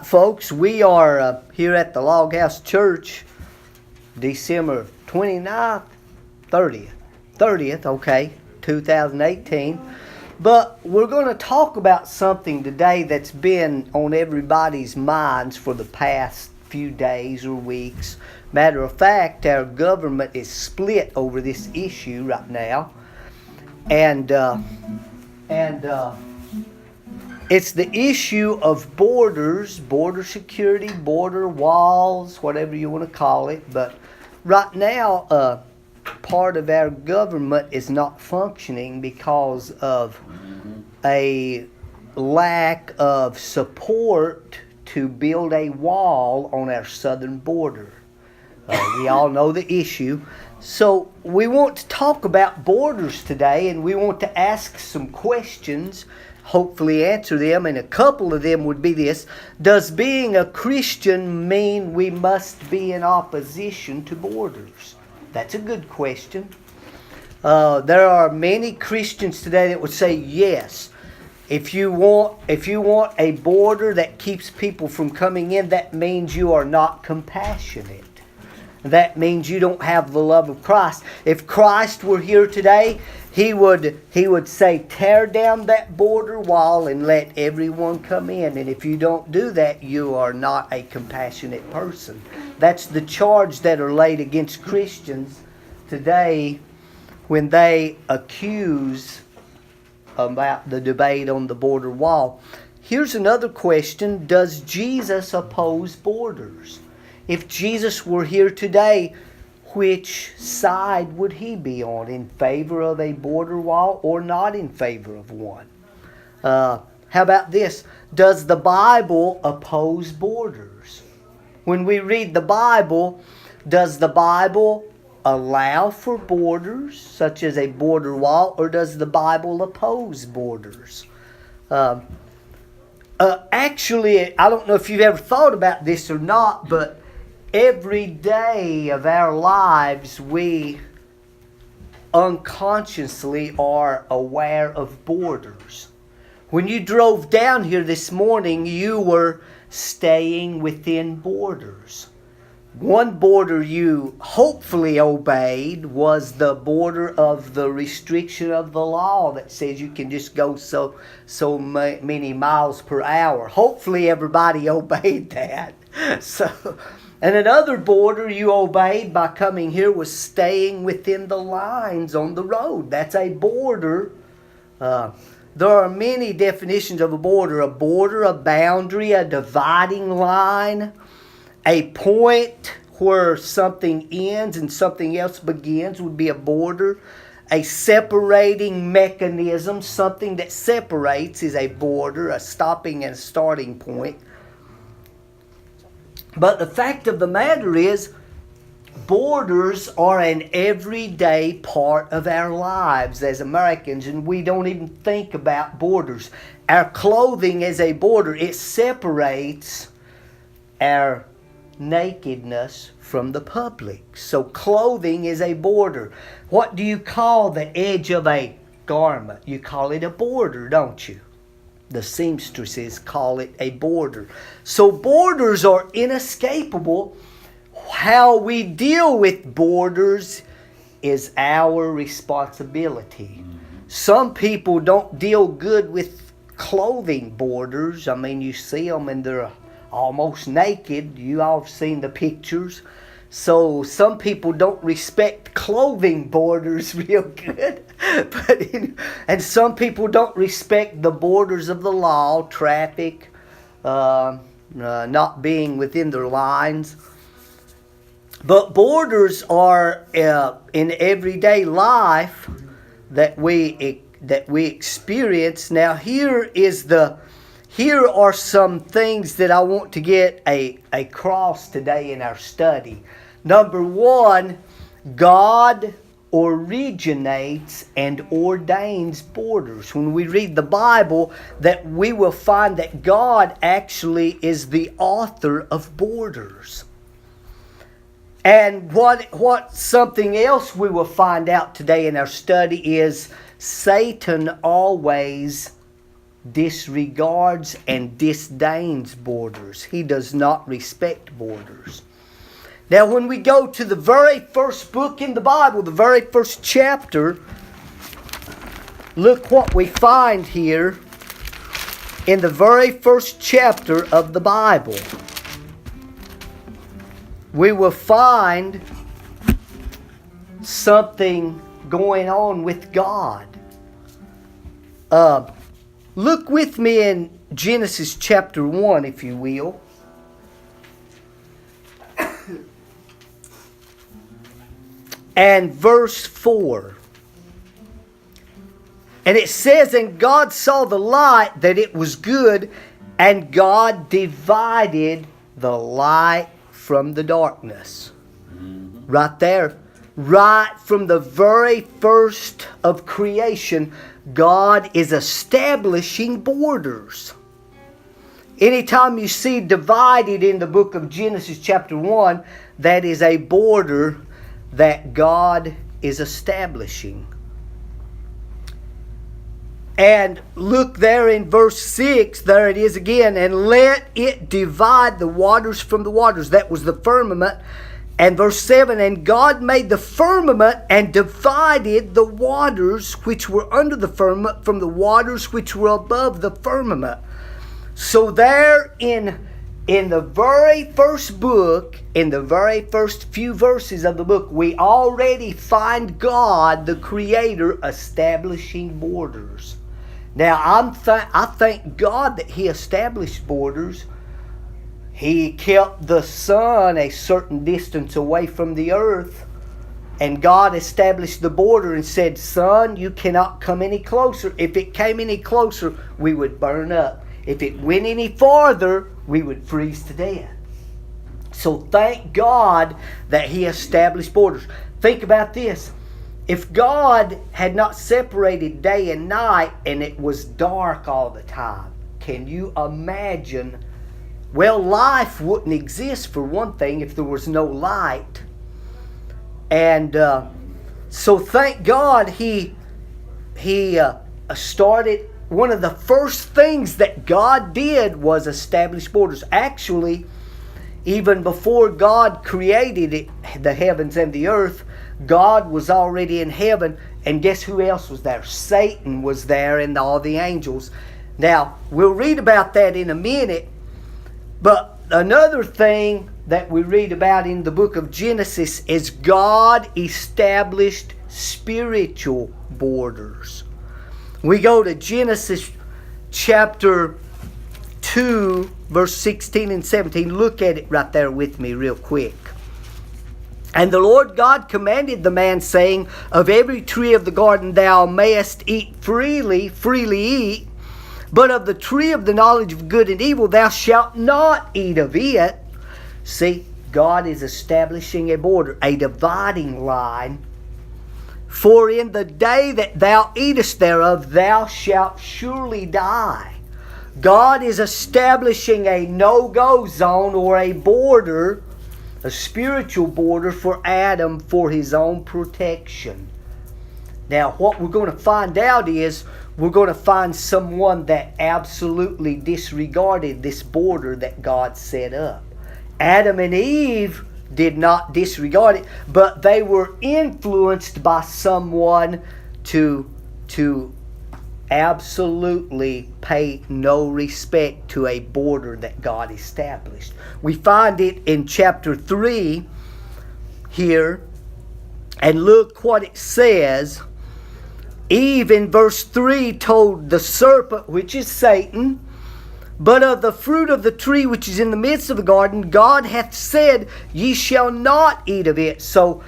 folks, we are here at the Log House Church, December 29th, 30th, okay, 2018. But we're going to talk about something today that's been on everybody's minds for the past few days or weeks. Matter of fact, our government is split over this issue right now. And it's the issue of borders, border security, border walls, whatever you want to call it. But right now, part of our government is not functioning because of a lack of support to build a wall on our southern border. We all know the issue. So we want to talk about borders today, and we want to ask some questions, hopefully answer them, and a couple of them would be this. Does being a Christian mean we must be in opposition to borders? That's a good question. There are many Christians today that would say yes. If you want a border that keeps people from coming in, that means you are not compassionate. That means you don't have the love of Christ. If Christ were here today, He would say, tear down that border wall and let everyone come in. And if you don't do that, you are not a compassionate person. That's the charge that are laid against Christians today when they accuse about the debate on the border wall. Here's another question. Does Jesus oppose borders? If Jesus were here today, which side would He be on? In favor of a border wall or not in favor of one? How about this? Does the Bible oppose borders? When we read the Bible, does the Bible allow for borders, such as a border wall, or does the Bible oppose borders? Actually, I don't know if you've ever thought about this or not, but every day of our lives, we unconsciously are aware of borders. When you drove down here this morning, you were staying within borders. One border you hopefully obeyed was the border of the restriction of the law that says you can just go so many miles per hour. Hopefully everybody obeyed that. And another border you obeyed by coming here was staying within the lines on the road. That's a border. There are many definitions of a border, a boundary, a dividing line, a point where something ends and something else begins would be a border. A separating mechanism, something that separates, is a border, a stopping and starting point. But the fact of the matter is, borders are an everyday part of our lives as Americans, and we don't even think about borders. Our clothing is a border. It separates our nakedness from the public. So clothing is a border. What do you call the edge of a garment? You call it a border, don't you? The seamstresses call it a border. So borders are inescapable. How we deal with borders is our responsibility. Some people don't deal good with clothing borders. I mean, you see them and they're almost naked. You all have seen the pictures. So some people don't respect clothing borders real good. And some people don't respect the borders of the law, traffic, not being within their lines. But borders are in everyday life that we experience. Now here are some things that I want to get across today in our study. Number one, God originates and ordains borders. When we read the Bible, that we will find that God actually is the author of borders. And what something else we will find out today in our study is Satan always disregards and disdains borders. He does not respect borders. Now when we go to the very first book in the Bible, the very first chapter, look what we find here in the very first chapter of the Bible. We will find something going on with God. Look with me in Genesis chapter 1, if you will. And verse 4. And it says, "And God saw the light, that it was good, and God divided the light from the darkness." Right there. Right from the very first of creation, God is establishing borders. Anytime you see divided in the book of Genesis chapter 1, that is a border that God is establishing. And look there in verse 6, there it is again. "And let it divide the waters from the waters." That was the firmament. And verse 7, "And God made the firmament and divided the waters which were under the firmament from the waters which were above the firmament." So there in the very first book, in the very first few verses of the book, we already find God, the Creator, establishing borders. Now, I thank God that He established borders. He kept the sun a certain distance away from the earth. And God established the border and said, "Sun, you cannot come any closer. If it came any closer, we would burn up. If it went any farther, we would freeze to death." So thank God that He established borders. Think about this. If God had not separated day and night and it was dark all the time, can you imagine? Well, life wouldn't exist, for one thing, if there was no light. And so thank God He started. One of the first things that God did was establish borders. Actually, even before God created the heavens and the earth, God was already in heaven. And guess who else was there? Satan was there, and all the angels. Now, we'll read about that in a minute. But another thing that we read about in the book of Genesis is God established spiritual borders. We go to Genesis chapter 2, verse 16 and 17. Look at it right there with me real quick. "And the Lord God commanded the man, saying, Of every tree of the garden thou mayest eat freely eat, but of the tree of the knowledge of good and evil thou shalt not eat of it." See, God is establishing a border, a dividing line. "For in the day that thou eatest thereof, thou shalt surely die." God is establishing a no-go zone, or a border, a spiritual border for Adam for his own protection. Now, what we're going to find out is we're going to find someone that absolutely disregarded this border that God set up. Adam and Eve did not disregard it, but they were influenced by someone to absolutely pay no respect to a border that God established. We find it in chapter 3 here, and look what it says. Eve in verse 3 told the serpent, which is Satan, "But of the fruit of the tree which is in the midst of the garden, God hath said, Ye shall not eat of it." So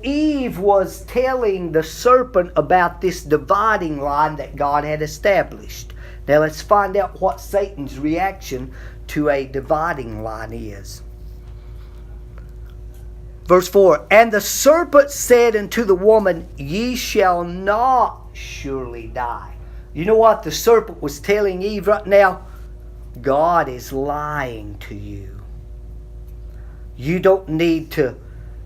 Eve was telling the serpent about this dividing line that God had established. Now let's find out what Satan's reaction to a dividing line is. Verse 4, "And the serpent said unto the woman, Ye shall not surely die." You know what the serpent was telling Eve right now? God is lying to you. You don't need to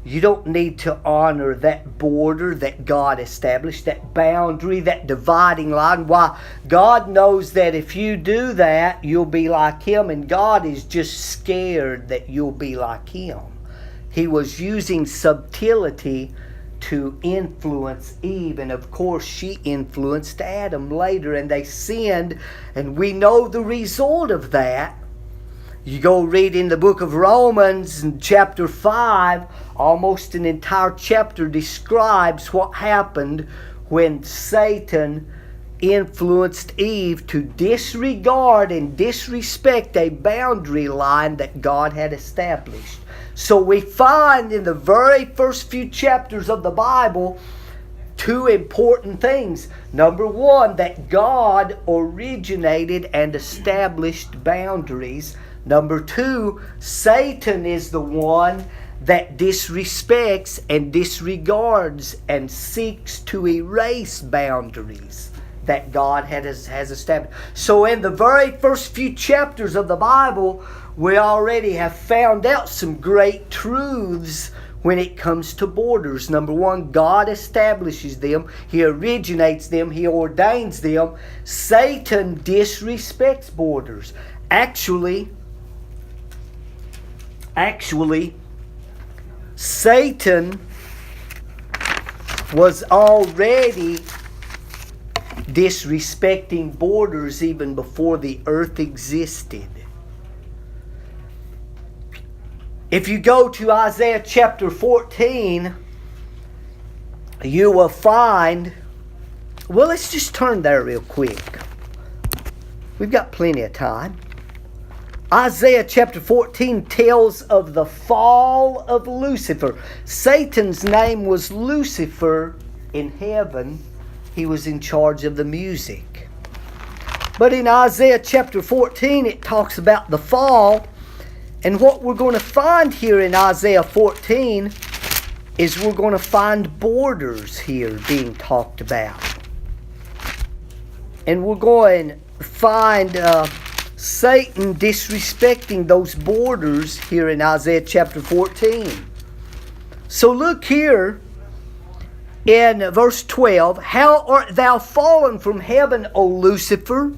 You don't need to honor that border that God established, that boundary, that dividing line. Why? God knows that if you do that, you'll be like Him, and God is just scared that you'll be like Him. He was using subtlety to influence Eve, and of course she influenced Adam later, and they sinned, and we know the result of that. You go read in the book of Romans in chapter 5, almost an entire chapter describes what happened when Satan influenced Eve to disregard and disrespect a boundary line that God had established. So we find in the very first few chapters of the Bible two important things. Number one, that God originated and established boundaries. Number two, Satan is the one that disrespects and disregards and seeks to erase boundaries that God has established. So in the very first few chapters of the Bible, we already have found out some great truths when it comes to borders. Number one, God establishes them. He originates them. He ordains them. Satan disrespects borders. Actually, Satan was already disrespecting borders even before the earth existed. If you go to Isaiah chapter 14, you will find, well, let's just turn there real quick. We've got plenty of time. Isaiah chapter 14 tells of the fall of Lucifer. Satan's name was Lucifer in heaven. He was in charge of the music. But in Isaiah chapter 14, it talks about the fall. And what we're going to find here in Isaiah 14 is we're going to find borders here being talked about. And we're going to find Satan disrespecting those borders here in Isaiah chapter 14. So look here in verse 12. How art thou fallen from heaven, O Lucifer,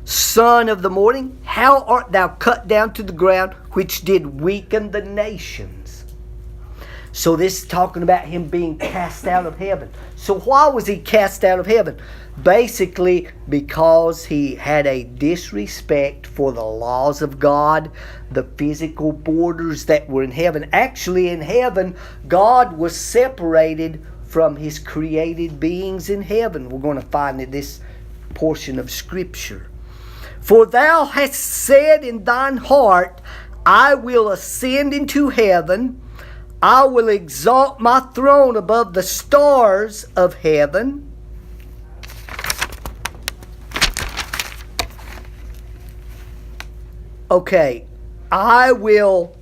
son of the morning? How art thou cut down to the ground, which did weaken the nations? So this is talking about him being cast out of heaven. So why was he cast out of heaven? Basically because he had a disrespect for the laws of God, the physical borders that were in heaven. Actually, in heaven, God was separated from His created beings in heaven. We're going to find in this portion of Scripture. For thou hast said in thine heart, I will ascend into heaven. I will exalt my throne above the stars of heaven. Okay, I will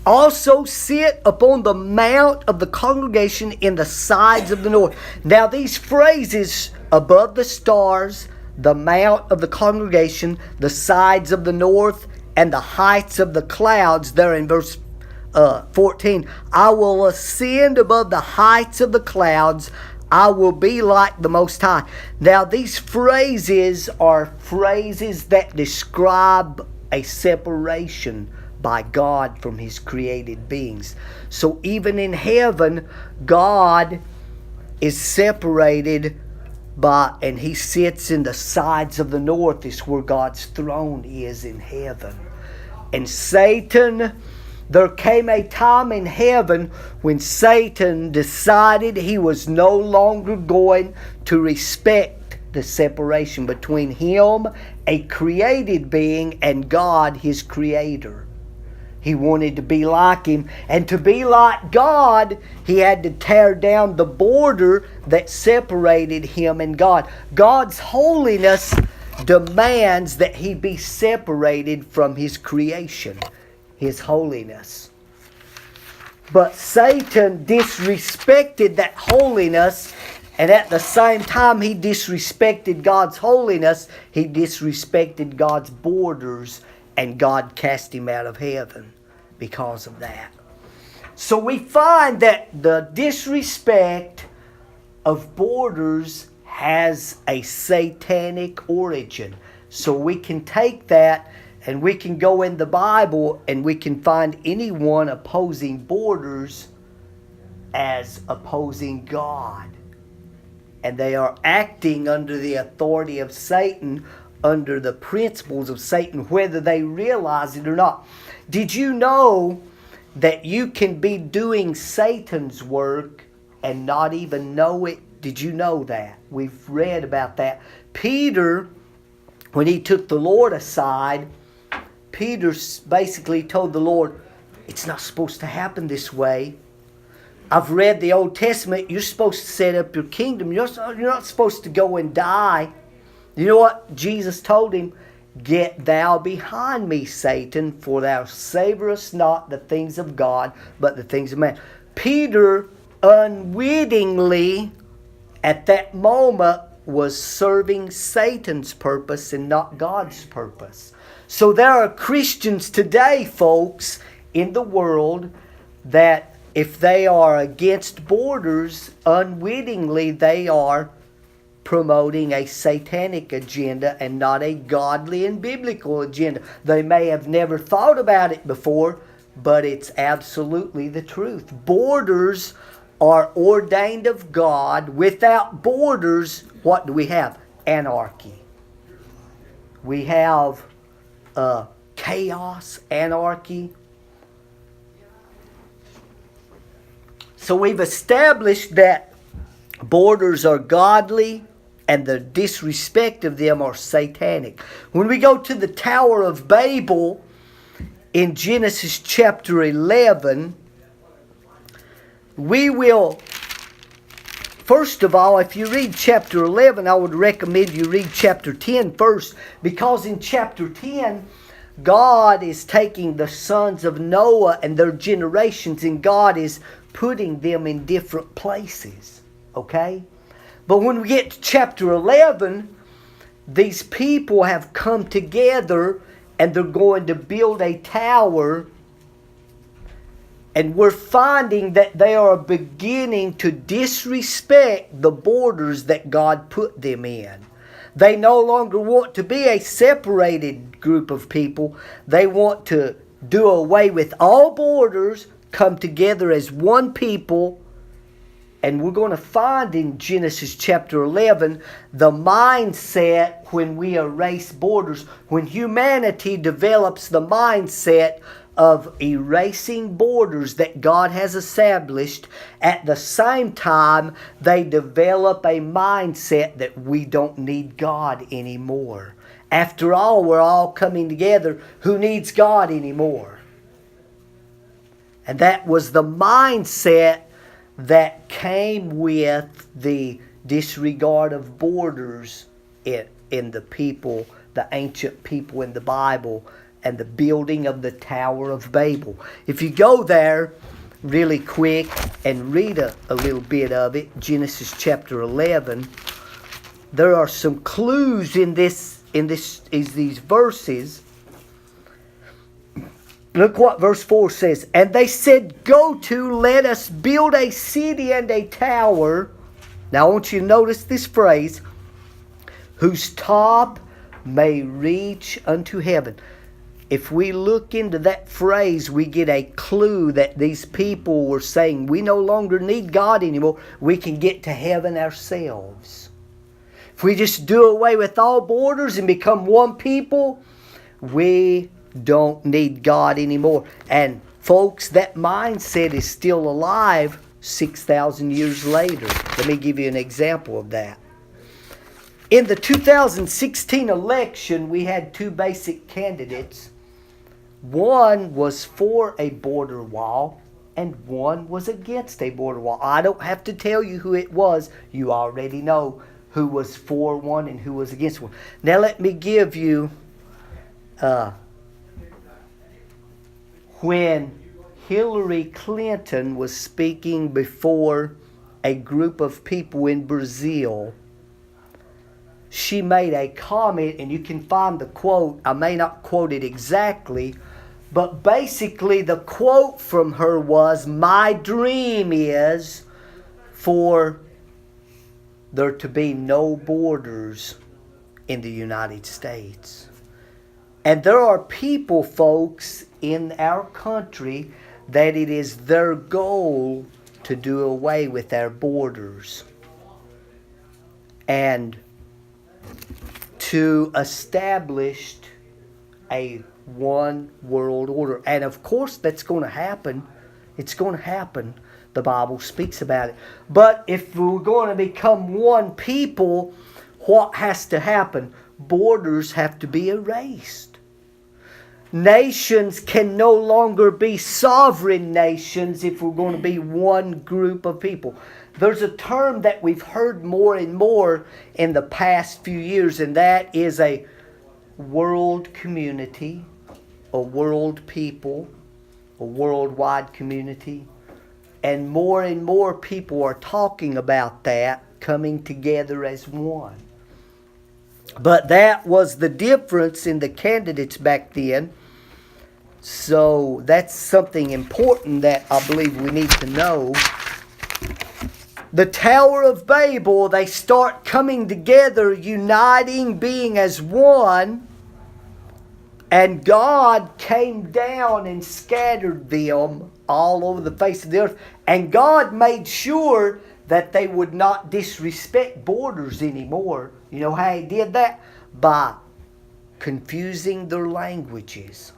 also sit upon the mount of the congregation in the sides of the north. Now these phrases, above the stars, the mount of the congregation, the sides of the north, and the heights of the clouds, there in verse 14. I will ascend above the heights of the clouds. I will be like the Most High. Now these phrases are phrases that describe a separation by God from His created beings. So even in heaven, God is separated by, and He sits in the sides of the north. Is where God's throne is in heaven. And Satan, there came a time in heaven when Satan decided he was no longer going to respect the separation between him, a created being, and God, His creator. He wanted to be like Him. And to be like God, he had to tear down the border that separated him and God. God's holiness demands that He be separated from His creation, His holiness. But Satan disrespected that holiness, and at the same time he disrespected God's holiness, he disrespected God's borders, and God cast him out of heaven because of that. So we find that the disrespect of borders has a satanic origin. So we can take that and we can go in the Bible and we can find anyone opposing borders as opposing God. And they are acting under the authority of Satan, under the principles of Satan, whether they realize it or not. Did you know that you can be doing Satan's work and not even know it? Did you know that? We've read about that. Peter, when he took the Lord aside, Peter basically told the Lord, it's not supposed to happen this way. I've read the Old Testament. You're supposed to set up your kingdom. You're not supposed to go and die. You know what Jesus told him? Get thou behind me, Satan, for thou savorest not the things of God, but the things of man. Peter unwittingly, at that moment, was serving Satan's purpose and not God's purpose. So there are Christians today, folks, in the world that if they are against borders, unwittingly they are promoting a satanic agenda and not a godly and biblical agenda. They may have never thought about it before, but it's absolutely the truth. Borders are ordained of God. Without borders, what do we have? Anarchy. We have chaos, anarchy. So we've established that borders are godly and the disrespect of them are satanic. When we go to the Tower of Babel in Genesis chapter 11, we will, first of all, if you read chapter 11, I would recommend you read chapter 10 first, because in chapter 10, God is taking the sons of Noah and their generations, and God is putting them in different places. Okay? But when we get to chapter 11, these people have come together and they're going to build a tower. And we're finding that they are beginning to disrespect the borders that God put them in. They no longer want to be a separated group of people. They want to do away with all borders, come together as one people. And we're going to find in Genesis chapter 11 the mindset when we erase borders, when humanity develops the mindset of erasing borders that God has established. At the same time, they develop a mindset that we don't need God anymore. After all, we're all coming together. Who needs God anymore? And that was the mindset that came with the disregard of borders in the people, the ancient people in the Bible, and the building of the Tower of Babel. If you go there really quick and read a little bit of it, Genesis chapter 11, there are some clues in these verses. Look what verse 4 says. And they said, go to, let us build a city and a tower. Now I want you to notice this phrase, whose top may reach unto heaven. If we look into that phrase, we get a clue that these people were saying, we no longer need God anymore. We can get to heaven ourselves. If we just do away with all borders and become one people, we don't need God anymore. And folks, that mindset is still alive 6,000 years later. Let me give you an example of that. In the 2016 election, we had two basic candidates. One was for a border wall, and one was against a border wall. I don't have to tell you who it was. You already know who was for one and who was against one. Now let me give you, when Hillary Clinton was speaking before a group of people in Brazil, she made a comment, and you can find the quote. I may not quote it exactly, But basically the quote from her was, "My dream is for there to be no borders in the United States." And there are people, folks, in our country that it is their goal to do away with our borders and to establish a one world order. And of course that's going to happen. It's going to happen. The Bible speaks about it. But if we're going to become one people, what has to happen? Borders have to be erased. Nations can no longer be sovereign nations if we're going to be one group of people. There's a term that we've heard more and more in the past few years, and that is a world community, a world people, a worldwide community. And more people are talking about that, coming together as one. But that was the difference in the candidates back then. So that's something important that I believe we need to know. The Tower of Babel, they start coming together, uniting, being as one. And God came down and scattered them all over the face of the earth. And God made sure that they would not disrespect borders anymore. You know how He did that? By confusing their languages.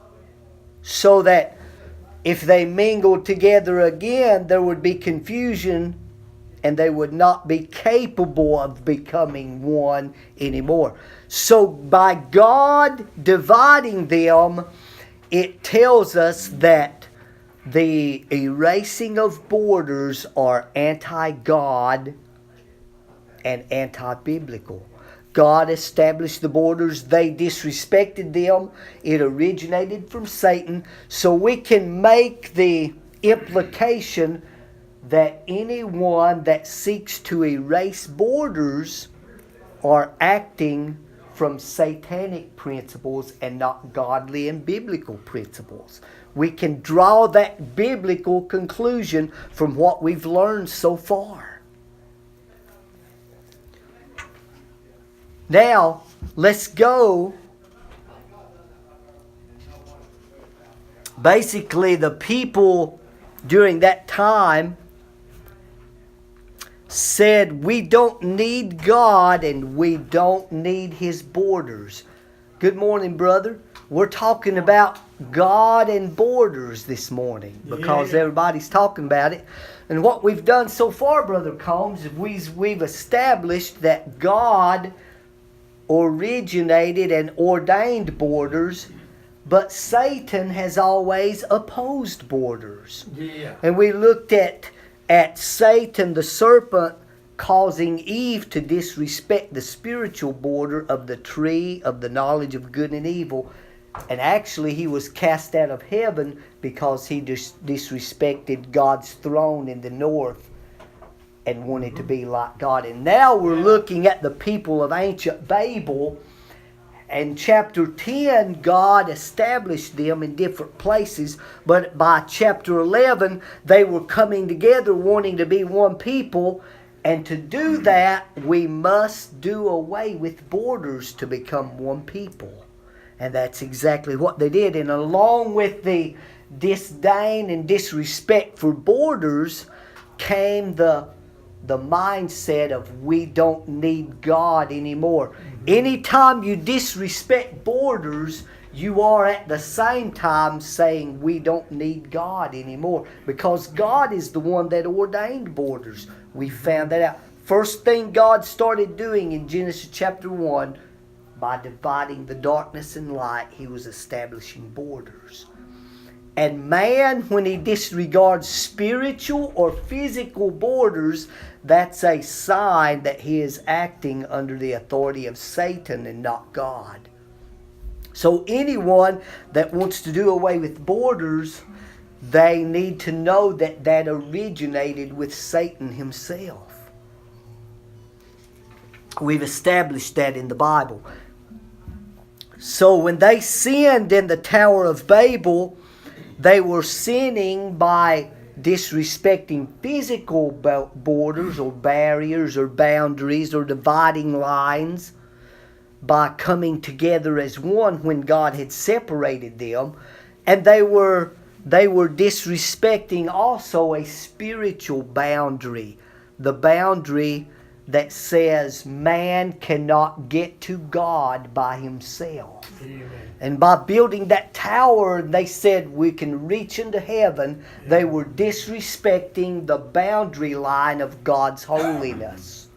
So that if they mingled together again, there would be confusion and they would not be capable of becoming one anymore. So by God dividing them, it tells us that the erasing of borders are anti-God and anti-biblical. God established the borders. They disrespected them. It originated from Satan. So we can make the implication that anyone that seeks to erase borders are acting from satanic principles and not godly and biblical principles. We can draw that biblical conclusion from what we've learned so far. Now, let's go. Basically, the people during that time said, we don't need God and we don't need His borders. Good morning, brother. We're talking about God and borders this morning because everybody's talking about it. And what we've done so far, Brother Combs, is we've established that God originated and ordained borders, but Satan has always opposed borders. And we looked at Satan, the serpent, causing Eve to disrespect the spiritual border of the tree of the knowledge of good and evil. And actually he was cast out of heaven because he disrespected God's throne in the north and wanted to be like God. And now we're looking at the people of ancient Babel. In chapter 10, God established them in different places. But by chapter 11, they were coming together wanting to be one people. And to do that, we must do away with borders to become one people. And that's exactly what they did. And along with the disdain and disrespect for borders came the mindset of we don't need God anymore. Anytime you disrespect borders, you are at the same time saying we don't need God anymore, because God is the one that ordained borders. We found that out. First thing God started doing in Genesis chapter 1, by dividing the darkness and light, He was establishing borders. And man, when he disregards spiritual or physical borders, that's a sign that he is acting under the authority of Satan and not God. So anyone that wants to do away with borders, they need to know that that originated with Satan himself. We've established that in the Bible. So when they sinned in the Tower of Babel, They were sinning by disrespecting physical borders or barriers or boundaries or dividing lines by coming together as one when God had separated them. And they were disrespecting also a spiritual boundary. The boundary that says man cannot get to God by himself. Amen. And by building that tower, they said we can reach into heaven. Yeah. They were disrespecting the boundary line of God's holiness.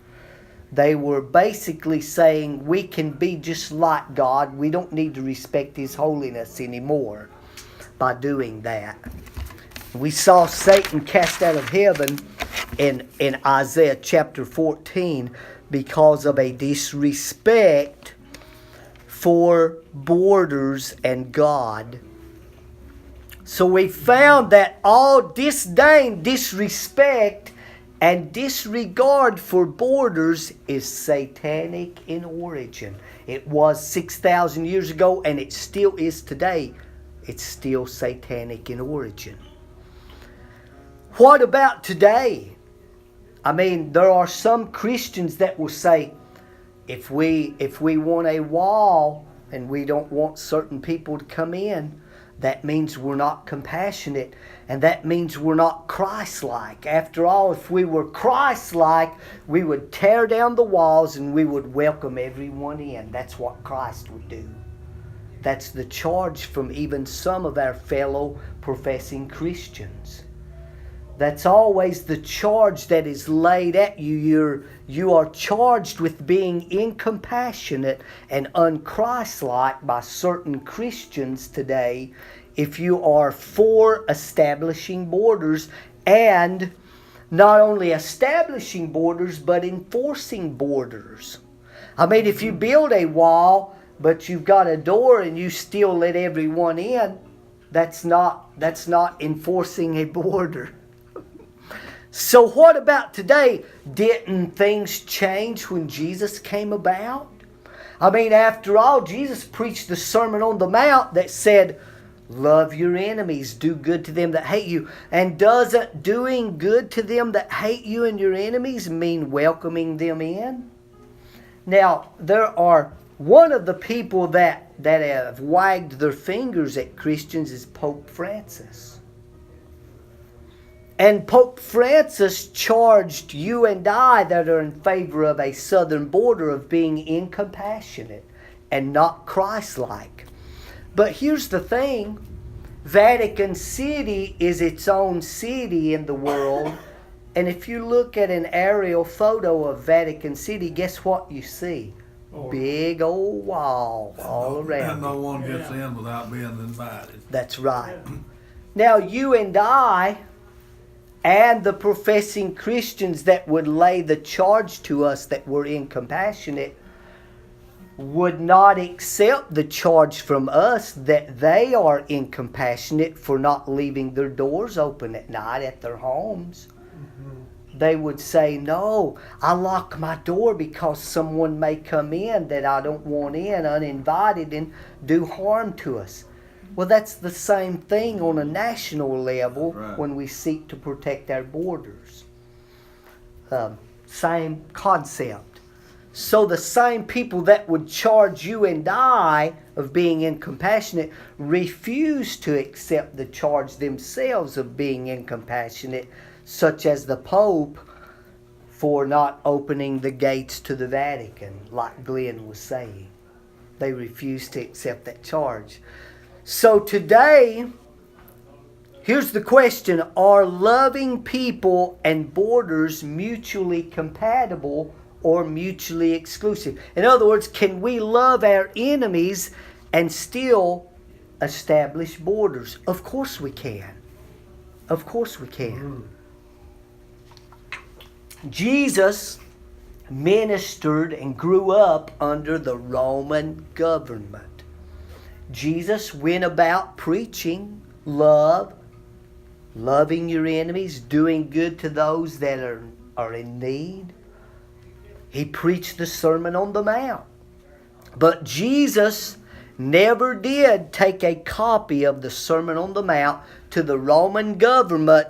They were basically saying we can be just like God. We don't need to respect His holiness anymore by doing that. We saw Satan cast out of heaven in Isaiah chapter 14 because of a disrespect for borders and God. So we found that all disdain, disrespect, and disregard for borders is satanic in origin. It was 6,000 years ago and it still is today. It's still satanic in origin. What about today? I mean, there are some Christians that will say, if we want a wall and we don't want certain people to come in, that means we're not compassionate, and that means we're not Christ-like. After all, if we were Christ-like, we would tear down the walls and we would welcome everyone in. That's what Christ would do. That's the charge from even some of our fellow professing Christians. That's always the charge that is laid at you. You are charged with being incompassionate and unchristlike by certain Christians today if you are for establishing borders, and not only establishing borders but enforcing borders. I mean, if you build a wall but you've got a door and you still let everyone in, that's not enforcing a border. So what about today? Didn't things change when Jesus came about? I mean, after all, Jesus preached the Sermon on the Mount that said, love your enemies, do good to them that hate you. And doesn't doing good to them that hate you and your enemies mean welcoming them in? Now, there are one of the people that have wagged their fingers at Christians is Pope Francis. And Pope Francis charged you and I that are in favor of a southern border of being incompassionate and not Christ-like. But here's the thing. Vatican City is its own city in the world. And if you look at an aerial photo of Vatican City, guess what you see? Big old wall all around. And no one gets in without being invited. That's right. Now you and I and the professing Christians that would lay the charge to us that we're incompassionate would not accept the charge from us that they are incompassionate for not leaving their doors open at night at their homes. Mm-hmm. They would say, no, I lock my door because someone may come in that I don't want in uninvited and do harm to us. Well, that's the same thing on a national level. Right. When we seek to protect our borders. Same concept. So the same people that would charge you and I of being incompassionate refuse to accept the charge themselves of being incompassionate, such as the Pope for not opening the gates to the Vatican, like Glenn was saying. They refuse to accept that charge. So today, here's the question. Are loving people and borders mutually compatible or mutually exclusive? In other words, can we love our enemies and still establish borders? Of course we can. Of course we can. Jesus ministered and grew up under the Roman government. Jesus went about preaching love, loving your enemies, doing good to those that are in need. He preached the Sermon on the Mount. But Jesus never did take a copy of the Sermon on the Mount to the Roman government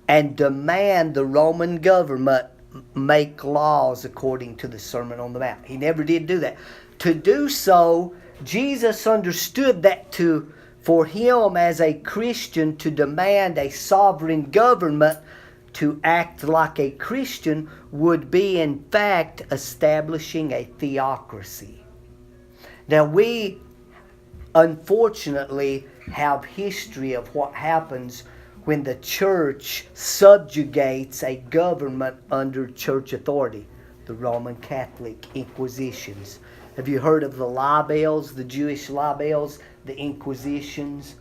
and demand the Roman government make laws according to the Sermon on the Mount. He never did do that. To do so, Jesus understood that for him as a Christian to demand a sovereign government to act like a Christian would be in fact establishing a theocracy. Now we unfortunately have history of what happens when the church subjugates a government under church authority. The Roman Catholic Inquisitions. Have you heard of the libels, the Jewish libels, the Inquisitions?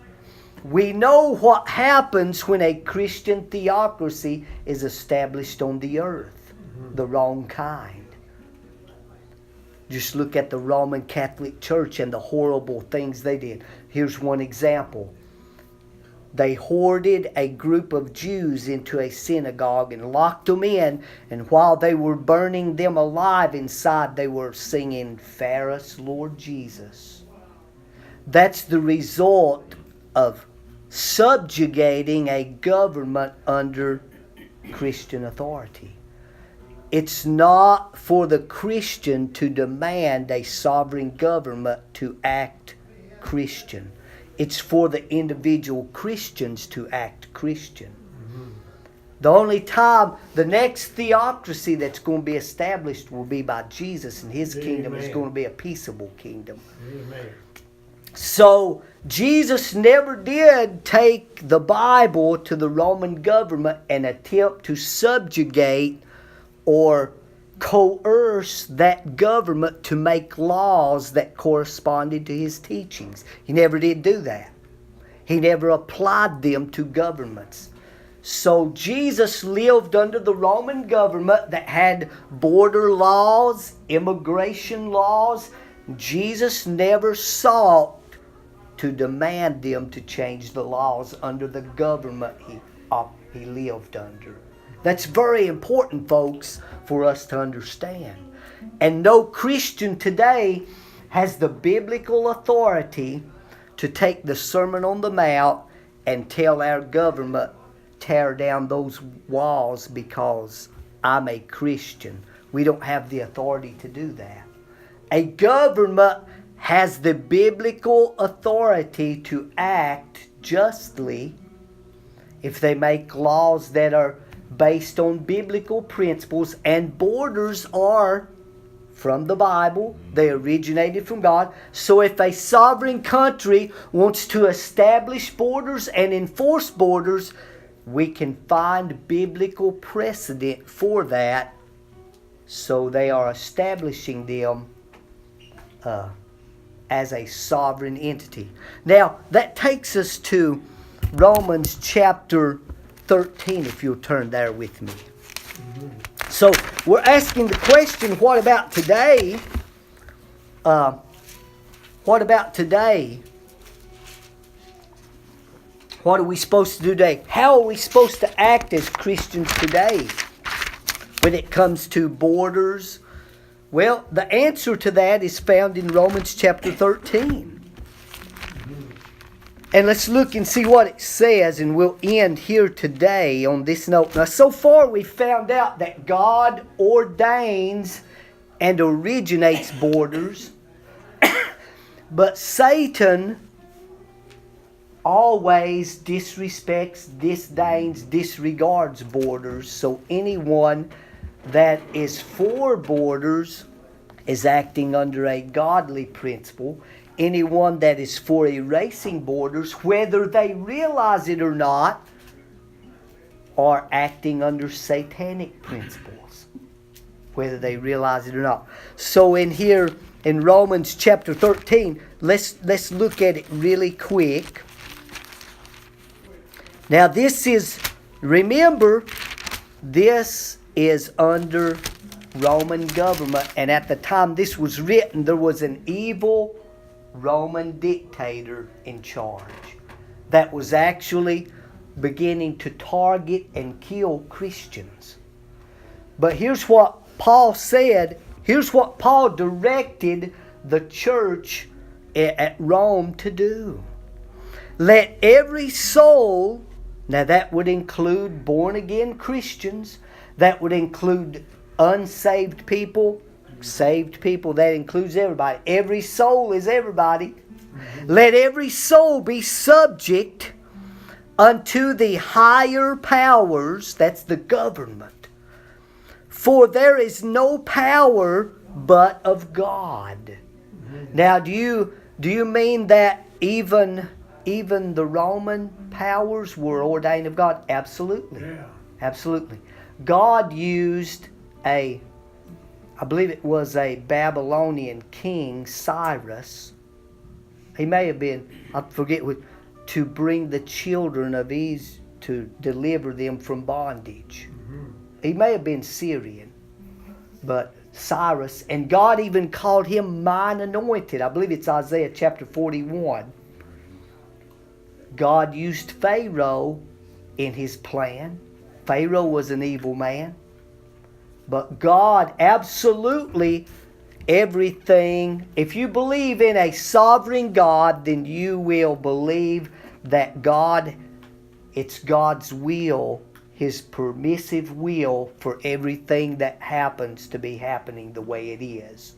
We know what happens when a Christian theocracy is established on the earth. The wrong kind. Just look at the Roman Catholic Church and the horrible things they did. Here's one example. They hoarded a group of Jews into a synagogue and locked them in. And while they were burning them alive inside, they were singing, "Fare us, Lord Jesus." That's the result of subjugating a government under Christian authority. It's not for the Christian to demand a sovereign government to act Christian. It's for the individual Christians to act Christian. The only time the next theocracy that's going to be established will be by Jesus, and His kingdom is going to be a peaceable kingdom. Amen. So Jesus never did take the Bible to the Roman government and attempt to subjugate or coerce that government to make laws that corresponded to His teachings. He never did do that. He never applied them to governments. So Jesus lived under the Roman government that had border laws, immigration laws. Jesus never sought to demand them to change the laws under the government he lived under. That's very important, folks, for us to understand. And no Christian today has the biblical authority to take the Sermon on the Mount and tell our government, tear down those walls because I'm a Christian. We don't have the authority to do that. A government has the biblical authority to act justly if they make laws that are based on biblical principles, and borders are from the Bible. They originated from God. So if a sovereign country wants to establish borders and enforce borders, we can find biblical precedent for that. So they are establishing them as a sovereign entity. Now, that takes us to Romans chapter 13, if you'll turn there with me. So, we're asking the question, what about today? What about today? What are we supposed to do today? How are we supposed to act as Christians today when it comes to borders? Well, the answer to that is found in Romans chapter 13. And let's look and see what it says, and we'll end here today on this note. Now, so far we've found out that God ordains and originates borders, but Satan always disrespects, disdains, disregards borders. So anyone that is for borders is acting under a godly principle. Anyone that is for erasing borders, whether they realize it or not, are acting under satanic principles, whether they realize it or not. So in here in Romans chapter 13, let's look at it really quick. Now this is, remember, this is under Roman government, and at the time this was written, there was an evil Roman dictator in charge that was actually beginning to target and kill Christians. But here's what Paul said. Here's what Paul directed the church at Rome to do. Let every soul, now that would include born again Christians, that would include unsaved people, saved people, that includes everybody. Every soul is everybody. Let every soul be subject unto the higher powers, that's the government. For there is no power but of God. Now, do you mean that even the Roman powers were ordained of God? Absolutely. Yeah. Absolutely. God used I believe it was a Babylonian king, Cyrus. He may have been, I forget what, to bring the children of Israel, to deliver them from bondage. He may have been Syrian, but Cyrus, and God even called him mine anointed. I believe it's Isaiah chapter 41. God used Pharaoh in his plan. Pharaoh was an evil man. But God absolutely everything. If you believe in a sovereign God, then you will believe that God, it's God's will, His permissive will for everything that happens to be happening the way it is.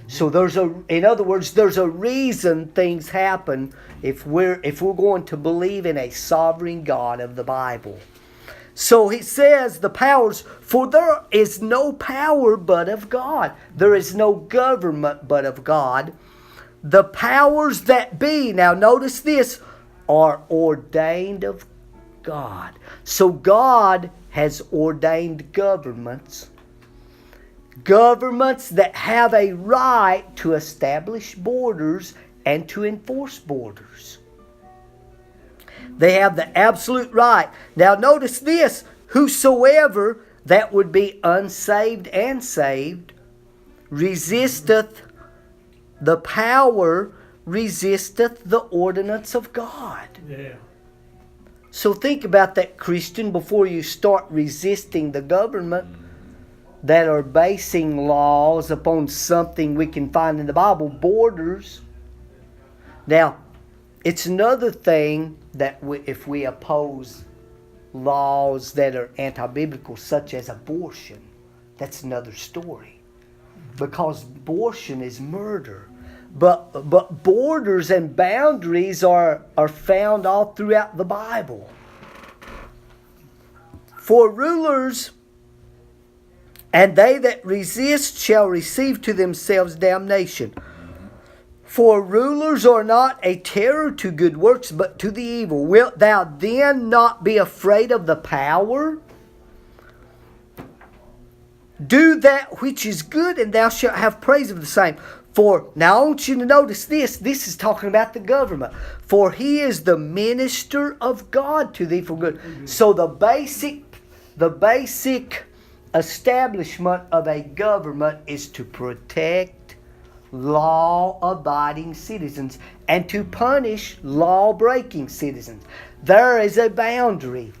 So in other words, there's a reason things happen if we're going to believe in a sovereign God of the Bible. So he says the powers, for there is no power but of God. There is no government but of God. The powers that be, now notice this, are ordained of God. So God has ordained governments. Governments that have a right to establish borders and to enforce borders. They have the absolute right. Now notice this, whosoever, that would be unsaved and saved, resisteth the power, resisteth the ordinance of God. Yeah. So think about that, Christian, before you start resisting the government that are basing laws upon something we can find in the Bible, borders. Now, it's another thing that if we oppose laws that are anti-biblical, such as abortion, that's another story. Because abortion is murder. But borders and boundaries are found all throughout the Bible. For rulers and they that resist shall receive to themselves damnation. For rulers are not a terror to good works, but to the evil. Wilt thou then not be afraid of the power? Do that which is good, and thou shalt have praise of the same. For, now I want you to notice this. This is talking about the government. For he is the minister of God to thee for good. So the basic establishment of a government is to protect law-abiding citizens and to punish law-breaking citizens. There is a boundary.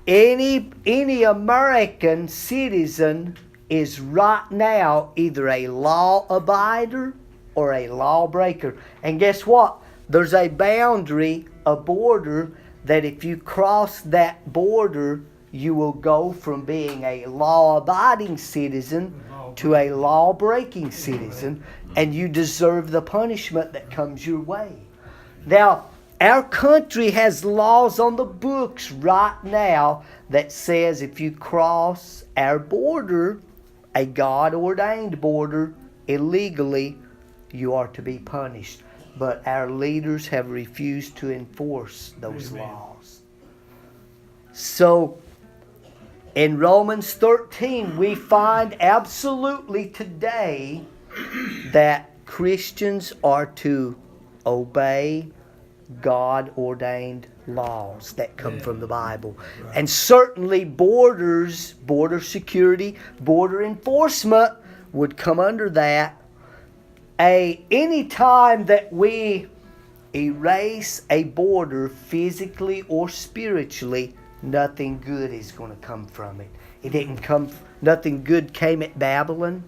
Any American citizen is right now either a law-abider or a lawbreaker. And guess what? There's a boundary, a border, that if you cross that border, you will go from being a law-abiding citizen to a law-breaking citizen, and you deserve the punishment that comes your way. Now, our country has laws on the books right now that says if you cross our border, a God-ordained border, illegally, you are to be punished. But our leaders have refused to enforce those laws. So, in Romans 13, we find absolutely today that Christians are to obey God-ordained laws that come from the Bible. Right. And certainly border security, border enforcement would come under that. Any time that we erase a border physically or spiritually, nothing good is going to come from it. It didn't come. Nothing good came at Babylon.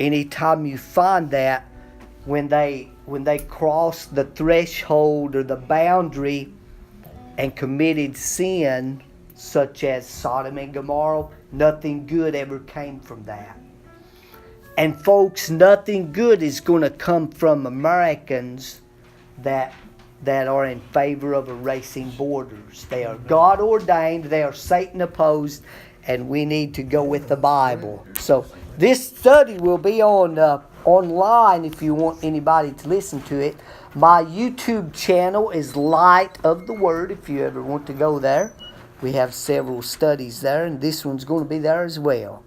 anytime you find that, when they cross the threshold or the boundary and committed sin, such as Sodom and Gomorrah, nothing good ever came from that. And folks, nothing good is going to come from Americans that are in favor of erasing borders. They are God ordained, they are Satan opposed, and we need to go with the Bible. So this study will be on online if you want anybody to listen to it. My YouTube channel is Light of the Word if you ever want to go there. We have several studies there, and this one's going to be there as well.